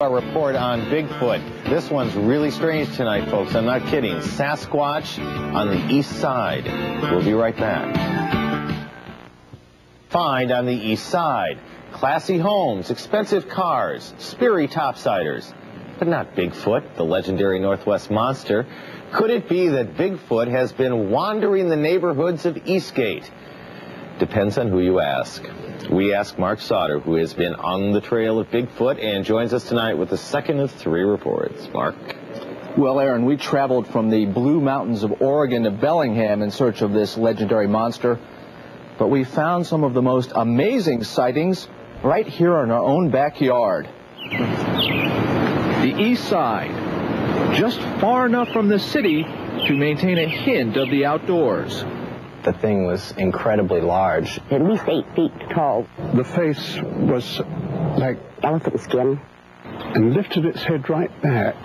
Our report on Bigfoot. This one's really strange tonight, folks. I'm not kidding. Sasquatch on the east side. We'll be right back. Find on the east side. Classy homes, expensive cars, Sperry topsiders. But not Bigfoot, the legendary Northwest monster. Could it be that Bigfoot has been wandering the neighborhoods of Eastgate? Depends on who you ask. We ask Mark Sauter, who has been on the trail of Bigfoot and joins us tonight with the second of three reports. Mark? Well, Aaron, we traveled from the Blue Mountains of Oregon to Bellingham in search of this legendary monster, but we found some of the most amazing sightings right here in our own backyard. The east side, just far enough from the city to maintain a hint of the outdoors. The thing was incredibly large. At least 8 feet tall. The face was like elephant skin. And lifted its head right back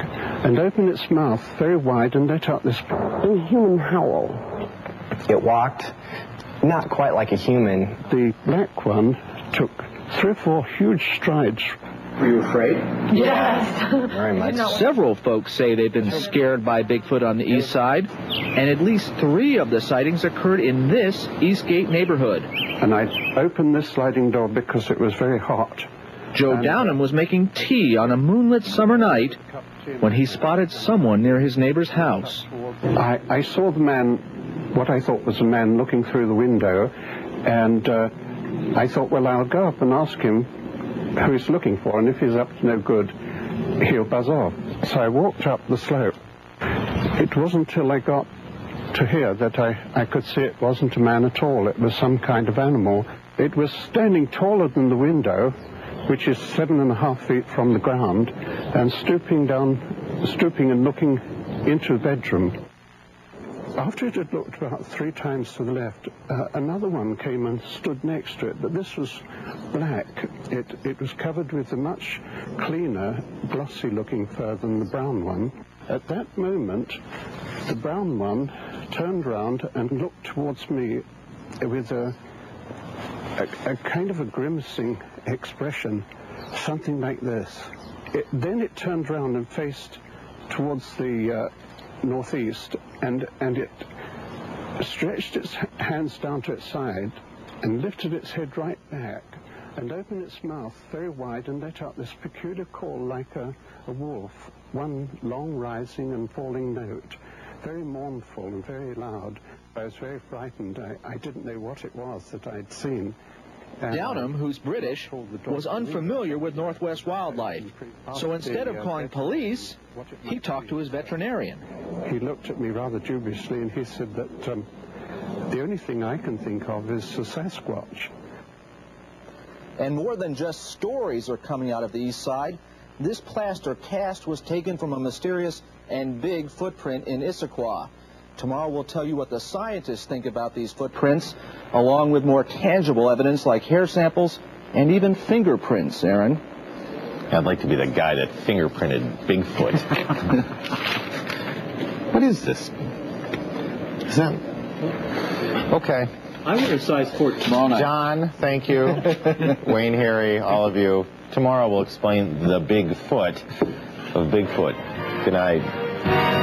and opened its mouth very wide and let out this inhuman howl. It walked not quite like a human. The black one took 3 or 4 huge strides. Were you afraid? Yes. Very much. Several folks say they've been scared by Bigfoot on the east side, and at least 3 of the sightings occurred in this Eastgate neighborhood. And I opened this sliding door because it was very hot. Joe Downham was making tea on a moonlit summer night when he spotted someone near his neighbor's house. I saw the man, what I thought was a man, looking through the window, and I thought, well, I'll go up and ask him who he's looking for, and if he's up to no good, he'll buzz off. So I walked up the slope. It wasn't till I got to here that I could see it wasn't a man at all. It was some kind of animal. It was standing taller than the window, which is 7.5 feet from the ground, and stooping and looking into the bedroom. After it had looked about 3 times to the left, another one came and stood next to it, but this was black. It was covered with a much cleaner, glossy-looking fur than the brown one. At that moment, the brown one turned round and looked towards me with a kind of a grimacing expression, something like this. Then it turned round and faced towards the northeast, and it stretched its hands down to its side and lifted its head right back and opened its mouth very wide and let out this peculiar call like a wolf, one long rising and falling note, very mournful and very loud. I was very frightened. I didn't know what it was that I'd seen. Downham, who's British, was unfamiliar with Northwest wildlife, so instead of calling police, he talked to his veterinarian. He looked at me rather dubiously and he said that the only thing I can think of is the Sasquatch. And more than just stories are coming out of the east side. This plaster cast was taken from a mysterious and big footprint in Issaquah. Tomorrow we'll tell you what the scientists think about these footprints, along with more tangible evidence like hair samples and even fingerprints, Aaron. I'd like to be the guy that fingerprinted Bigfoot. What is this? Is that... Okay. I wear a size 4 tomorrow night. John, thank you. Wayne, Harry, all of you. Tomorrow we'll explain the Bigfoot of Bigfoot. Good night.